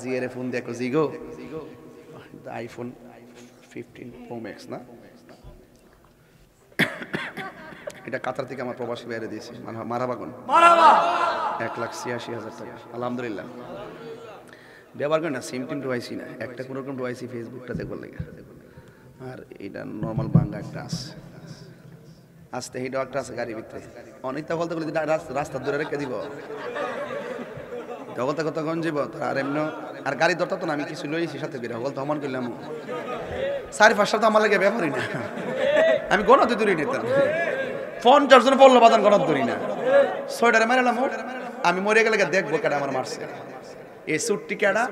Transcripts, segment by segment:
জিয়ারে phone দেখো জিগো iPhone 15 pro max না, এটা কাতার থেকে আমার প্রবাসী বাইরে দিয়েছে, মারাবাগন 1,86,000 টাকা। আলহামদুলিল্লাহ ব্যবহার করি না, সিম টিম ডুয়াইছি না, একটা কোনো রকম ডুয়াইছি ফেসবুকটা দেখবার লাগে। আর এটা নর্মাল বাঙ্গা একটা আছে, আসতে হিডো একটা আছে গাড়ির ভিতরে, অনেকটা বলতে বলে রাস্তা দূরে রেখে দিব বলতে কত গঞ্জ যাব আর এমন। আর গাড়ি ধরতে তো না, আমি কিছু লইছি সাথে করে বলতে হমান করলাম 4-5 সপ্তাহ আমার লাগে ব্যাপারই না, আমি গণতে দূরে নিতাম 50 জন পড়লো বাদান গণত ধরি না, 6টারে মারালাম। আমি মরে গেলে দেখবো কেডা আমার মারছে, এই সুট্টি কেডা,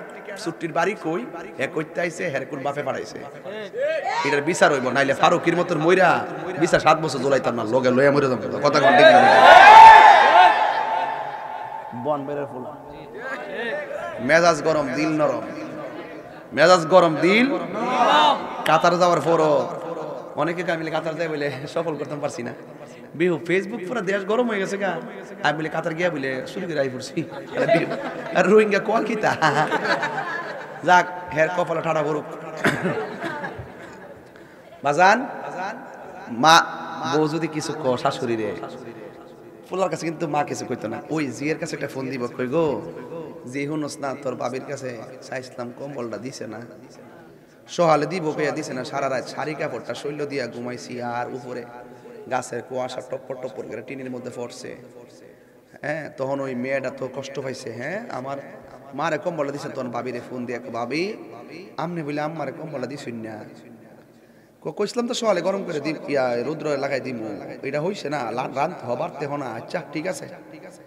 সুট্টির বাড়ি কই, এ কইতে আইছে হেরকুল বাপে পাঠাইছে, এটার বিচার হইব, নাইলে ফারুকির মতন মইরা বিচার 7 বছর জ্বলাইতাম না, লগে লইয়া মরে যাবো। কথা কোন ঠিক না, বন বেরের ফুল মেজাজ গরম দিল নরম, মেজাজ গরম দিল কাতার যাওয়ার পরও অনেকে মিলে কাতার যায় বলে সফল করতে পারছি না, বিহু ফেসবুক পুরো দেশ গরম হয়ে গেছে গা, আমি বলে কাতার গিয়া বলে শুরু করে আই পড়ছি, আর রোহিঙ্গা কল কিতা যাক হের কপালে ঠাড়া করুক। বাজান মা বউ যদি কিছু ক শাশুড়ি রে, ফুলার কাছে কিন্তু মা কিছু কইতো না, ওই জিয়ের কাছে একটা ফোন দিব, কই গো জি হুনস না তোর বাবির কাছে চাইছিলাম কম্বলটা দিছে না, সহালে দিব কইয়া দিছে না, সারা রাত শাড়ি কাপড়টা শৈল্য দিয়া ঘুমাইছি, আর উপরে গাছের কুয়াশা টপ্পর টপ্পর করে টিনের মধ্যে পড়ছে। হ্যাঁ তখন ওই মেয়েটা তো কষ্ট পাইছে, হ্যাঁ আমার মারে কম্বলটা দিছে, তখন বাবিরে ফোন দিয়ে বাবি আমনে বলে আম্মারে কম্বলটা দিছুন না, কইছিলাম তো সকালে গরম করে দিই রৌদ্র লাগাই দিম, এটা হইছে না রান্ত হবারতে হনা, আচ্ছা ঠিক আছে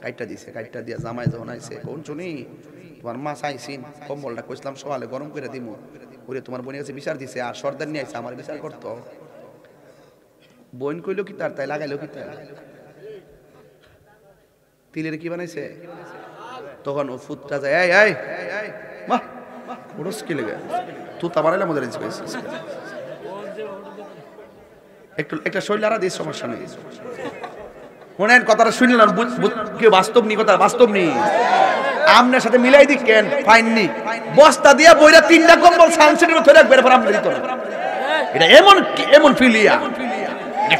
কাইটটা দিছে, কাইটটা দিয়া জামাই যখন আইছে কোন শুনি তোমার মা চাইছিন কম্বলটা, কইছিলাম সকালে গরম করে দিমু, ওরে তোমার বোনের কাছে বিচার দিছে, আর সর্দার নিয়ে আইছে আমার বিচার করতো, বোন কইলো কি তার তাই লাগাইলো কি তার তিলের কি বানাইছে, তখন ও ফুটটা যায় এই এই মা ওরস কি লাগে তুই তা বানাইলাম ওদের একটু একটা শৈলারা দিয়ে সমস্যা নেই, শোনেন কথাটা শুনলেন কি বাস্তব নি, কথা বাস্তব নি, আপনার সাথে মিলাই দিক কেন ফাইন নি, বস্তা দিয়া বইরা 3টা কম্বল সানসেটের মধ্যে রাখবে, এরপর আপনি দিত না, এটা এমন এমন ফিলিয়া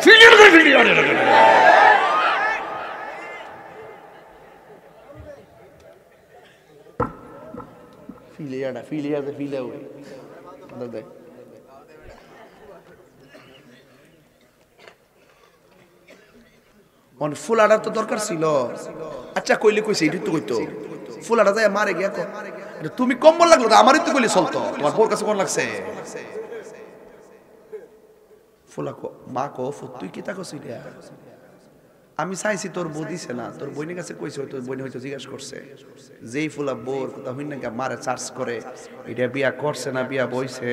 ফিলিয়া ফিলিয়া ফিলিয়াটা ফিলিয়াতে ফিলিয়া ওই দাদা অন ফুলাটার তো দরকার ছিল, আচ্ছা কইলে কইছে এটি তো কইতো ফুলাটা যায় মারে গিয়া কো তুমি কম্বল লাগলো আমারই তো কইলে চলতো, তোমার বোর কাছে কোন লাগছে, ফুলা কো মা কো তুই কি তা কইছিস, আমি চাইছি তোর বউ দিছে না, তোর বইনের কাছে কইছে, তোর বইনে হয়তো জিজ্ঞাসা করছে, যেই ফুলা বোর কথা হইন না মারে চার্জ করে, এটা বিয়া করছে না বিয়া বইছে,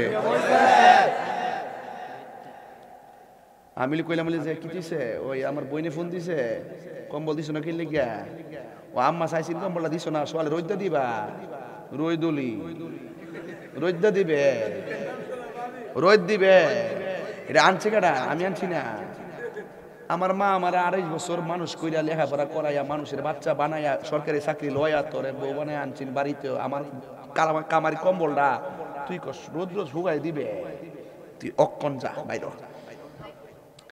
আমি কইলাম যে কি দিছে, ওই আমার বইনে ফোন দিছে কম্বল দিছ না কিনলে গিয়া, ও আম্মা চাইছিল কম্বলটা দিছ না, সোয়ালে রোদ্দা দিবা, রোদুলি রোদ্দা দিবে, রোদ দিবে, এটা আনছে কেডা, আমি আনছি না, আমার মা আমার 28 বছর মানুষ কইরা লেখাপড়া করাইয়া মানুষের বাচ্চা বানাইয়া সরকারি চাকরি লয়া তোরে বউ বানায় আনছিন বাড়িতে, আমার কামারি কম্বলটা তুই রোদ রোজ হুগাই দিবে, তুই অক্ষণ যা বাইর